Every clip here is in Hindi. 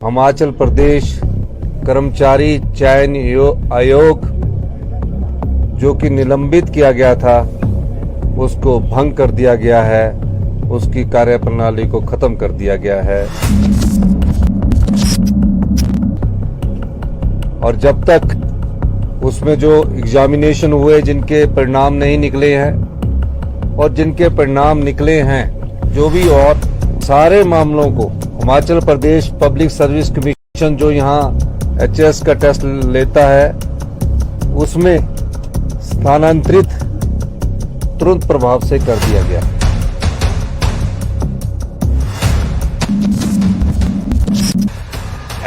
हिमाचल प्रदेश कर्मचारी चयन आयोग जो कि निलंबित किया गया था उसको भंग कर दिया गया है, उसकी कार्यप्रणाली को खत्म कर दिया गया है। और जब तक उसमें जो एग्जामिनेशन हुए जिनके परिणाम नहीं निकले हैं और जिनके परिणाम निकले हैं, जो भी और सारे मामलों को Himachal Pradesh public service commission जो यहाँ एचएस का टेस्ट लेता है उसमें स्थानांतरित तुरंत प्रभाव से कर दिया गया।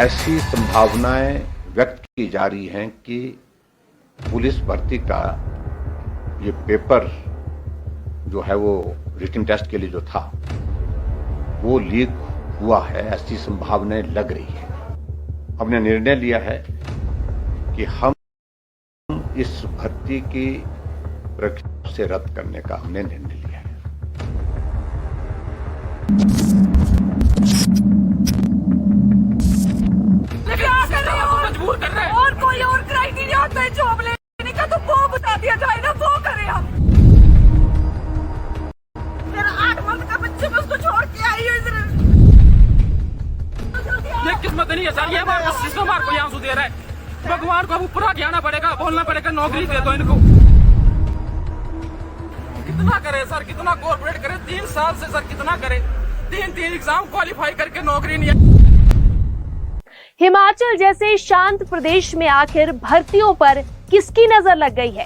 ऐसी संभावनाएं व्यक्त की जा रही हैं कि पुलिस भर्ती का ये पेपर जो है वो रिटन टेस्ट के लिए जो था वो लीक हुआ है, ऐसी संभावनाएं लग रही है। हमने निर्णय लिया है कि हम इस भर्ती की प्रक्रिया से रद्द करने का हमने निर्णय लिया है। मजबूर कर रहे हैं और कोई और क्राइटेरिया होता है जॉब लेने का तो वो बता दिया जाए ना, वो करें हम। मेरा 8 मंथ का बच्चे में उसको छोड़ के आई हूँ इधर। ये किस्मत नहीं है सर, ये सिस्टम हमारे को आंसू दे रहा है। भगवान को अब ऊपर आके आना पड़ेगा, बोलना पड़ेगा नौकरी दे दो इनको। कितना करे सर, कितना कोऑपरेट करे, 3 साल से सर कितना करे, 3 एग्जाम क्वालिफाई करके नौकरी नहीं है। हिमाचल जैसे शांत प्रदेश में आखिर भर्तियों पर किसकी नजर लग गई है?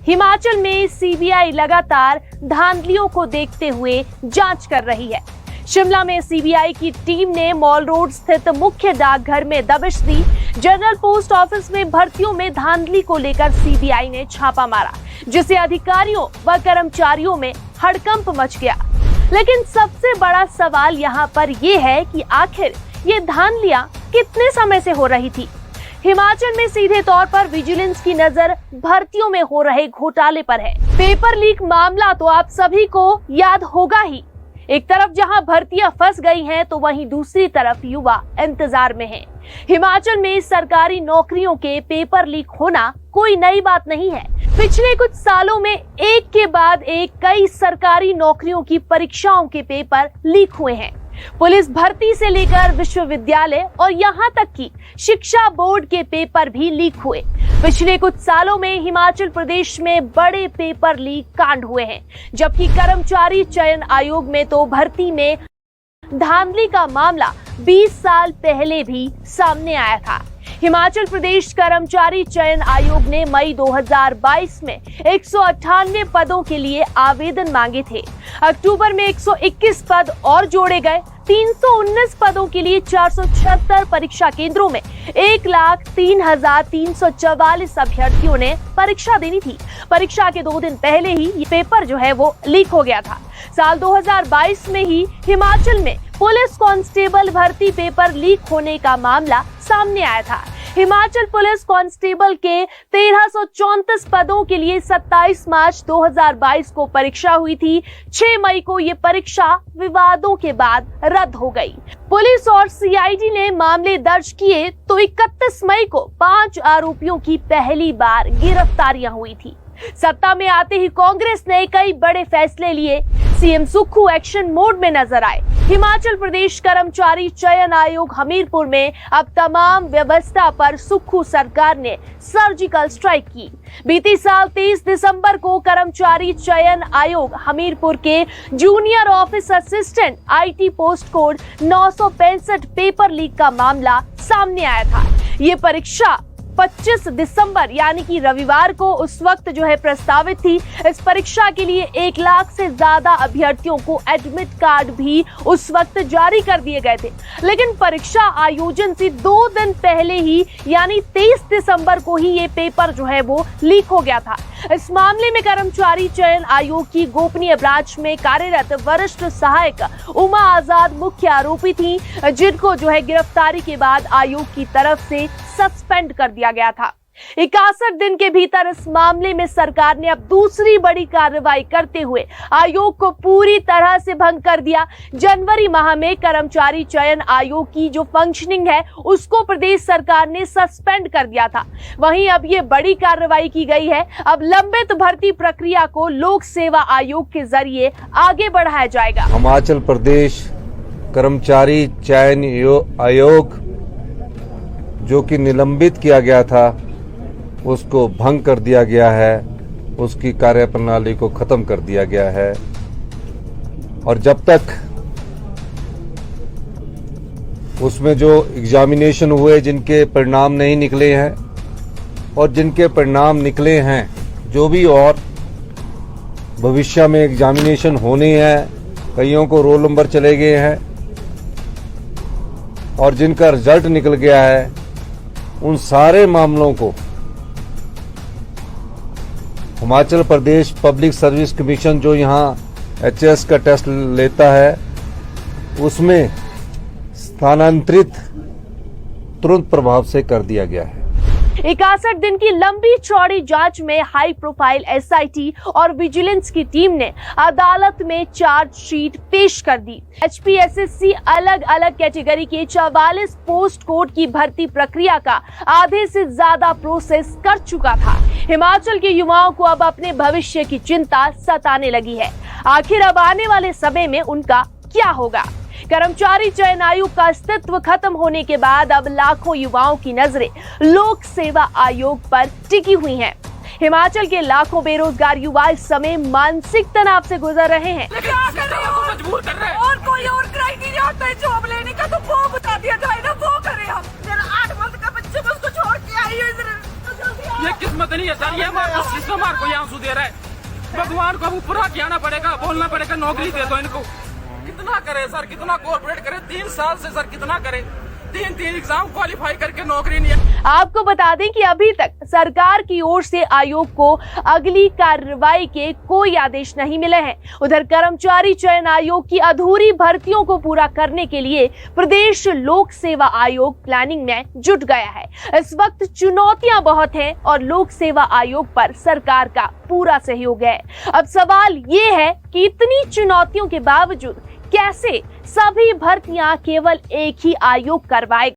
हिमाचल में सीबीआई लगातार धांधलियों को देखते हुए जांच कर रही है। शिमला में सीबीआई की टीम ने मॉल रोड स्थित मुख्य डाकघर में दबिश दी। जनरल पोस्ट ऑफिस में भर्तियों में धांधली को लेकर सीबीआई ने छापा मारा, जिससे अधिकारियों व कर्मचारियों में हड़कंप मच गया। लेकिन सबसे बड़ा सवाल यहाँ पर यह है कि आखिर ये धांधलियां कितने समय से हो रही थी? हिमाचल में सीधे तौर पर विजिलेंस की नजर भर्तियों में हो रहे घोटाले पर है। पेपर लीक मामला तो आप सभी को याद होगा ही। एक तरफ जहां भर्तियां फंस गई हैं, तो वहीं दूसरी तरफ युवा इंतजार में हैं। हिमाचल में सरकारी नौकरियों के पेपर लीक होना कोई नई बात नहीं है। पिछले कुछ सालों में एक के बाद एक कई सरकारी नौकरियों की परीक्षाओं के पेपर लीक हुए हैं। पुलिस भर्ती से लेकर विश्वविद्यालय और यहाँ तक कि शिक्षा बोर्ड के पेपर भी लीक हुए। पिछले कुछ सालों में हिमाचल प्रदेश में बड़े पेपर लीक कांड हुए हैं, जबकि कर्मचारी चयन आयोग में तो भर्ती में धांधली का मामला 20 साल पहले भी सामने आया था। हिमाचल प्रदेश कर्मचारी चयन आयोग ने मई 2022 में 198 पदों के लिए आवेदन मांगे थे। अक्टूबर में 121 पद और जोड़े गए। 319 पदों के लिए 476 परीक्षा केंद्रों में 1,03,344 अभ्यर्थियों ने परीक्षा देनी थी। परीक्षा के 2 दिन पहले ही ये पेपर जो है वो लीक हो गया था। साल 2022 में ही हिमाचल में पुलिस कांस्टेबल भर्ती पेपर लीक होने का मामला सामने आया था। हिमाचल पुलिस कांस्टेबल के 1334 पदों के लिए 27 मार्च 2022 को परीक्षा हुई थी। 6 मई को ये परीक्षा विवादों के बाद रद्द हो गई। पुलिस और सीआईडी ने मामले दर्ज किए तो 31 मई को 5 आरोपियों की पहली बार गिरफ्तारियां हुई थी। सत्ता में आते ही कांग्रेस ने कई बड़े फैसले लिए। सीएम सुक्खू एक्शन मोड में नजर आए। हिमाचल प्रदेश कर्मचारी चयन आयोग हमीरपुर में अब तमाम व्यवस्था पर सुक्खू सरकार ने सर्जिकल स्ट्राइक की। बीती साल 23 दिसंबर को कर्मचारी चयन आयोग हमीरपुर के junior office assistant IT post code 965 paper leak का मामला सामने आया था। ये परीक्षा 25 दिसंबर यानी कि रविवार को उस वक्त जो है प्रस्तावित थी। इस परीक्षा के लिए 1 लाख से ज्यादा अभ्यर्थियों को एडमिट कार्ड भी उस वक्त जारी कर दिए गए थे। लेकिन परीक्षा आयोजन से 2 दिन पहले ही यानी 23 दिसंबर को ही ये पेपर जो है वो लीक हो गया था। इस मामले में कर्मचारी चयन आयोग की गोपनीय ब्रांच में कार्यरत वरिष्ठ सहायक उमा आजाद मुख्य आरोपी थी, जिनको जो है गिरफ्तारी के बाद आयोग की तरफ से सस्पेंड कर दिया गया था। 61 दिन के भीतर इस मामले में सरकार ने अब दूसरी बड़ी कार्रवाई करते हुए आयोग को पूरी तरह से भंग कर दिया। जनवरी माह में कर्मचारी चयन आयोग की जो फंक्शनिंग है उसको प्रदेश सरकार ने सस्पेंड कर दिया था। वहीं अब ये बड़ी कार्रवाई की गई है। अब लंबित भर्ती प्रक्रिया को लोक सेवा आयोग के जरिए आगे बढ़ाया जाएगा। हिमाचल प्रदेश कर्मचारी चयन आयोग जो कि निलंबित किया गया था उसको भंग कर दिया गया है, उसकी कार्यप्रणाली को खत्म कर दिया गया है। और जब तक उसमें जो एग्जामिनेशन हुए जिनके परिणाम नहीं निकले हैं और जिनके परिणाम निकले हैं, जो भी और भविष्य में एग्जामिनेशन होने हैं, कईयों को रोल नंबर चले गए हैं और जिनका रिजल्ट निकल गया है, उन सारे मामलों को Himachal Pradesh public service commission जो यहाँ एचएस का टेस्ट लेता है उसमें स्थानांतरित तुरंत प्रभाव से कर दिया गया है। 61 दिन की लंबी चौड़ी जांच में हाई प्रोफाइल एसआईटी और विजिलेंस की टीम ने अदालत में चार्जशीट पेश कर दी। एचपीएसएससी अलग अलग कैटेगरी के 44 पोस्ट कोड की भर्ती प्रक्रिया का आधे से ज्यादा प्रोसेस कर चुका था। हिमाचल के युवाओं को अब अपने भविष्य की चिंता सताने लगी है। आखिर अब आने वाले समय में उनका क्या होगा? कर्मचारी चयन आयोग का अस्तित्व खत्म होने के बाद अब लाखों युवाओं की नजरें लोक सेवा आयोग पर टिकी हुई हैं। हिमाचल के लाखों बेरोजगार युवा इस समय मानसिक तनाव से गुजर रहे हैं। मजबूर कर रहे हैं और कोई और क्राइटेरिया होता है जॉब लेने का तो वो बता दिया जाए ना, वो करें हम। 8 मंथ का बच्चे को उसको छोड़ के आई है। ये किस्मत नहीं है सर, ये हमारे सिस्टम को यहाँ आंसू दे रहा है। भगवान को अब ऊपर आके आना पड़ेगा, बोलना पड़ेगा, नौकरी दे दो इनको। कितना करे सर, कितना कोऑपरेट करे? 3 साल से सर कितना करे, 3 एग्जाम क्वालिफाई करके नौकरी नहीं है। आपको बता दें कि अभी तक सरकार की ओर से आयोग को अगली कार्रवाई के कोई आदेश नहीं मिले हैं। उधर कर्मचारी चयन आयोग की अधूरी भर्तियों को पूरा करने के लिए प्रदेश लोक सेवा आयोग प्लानिंग में जुट गया है। इस वक्त चुनौतियां बहुत हैं और लोक सेवा आयोग पर सरकार का पूरा सहयोग है। अब सवाल ये है कि इतनी चुनौतियों के बावजूद कैसे सभी भर्तियां केवल एक ही आयोग करवाएगा।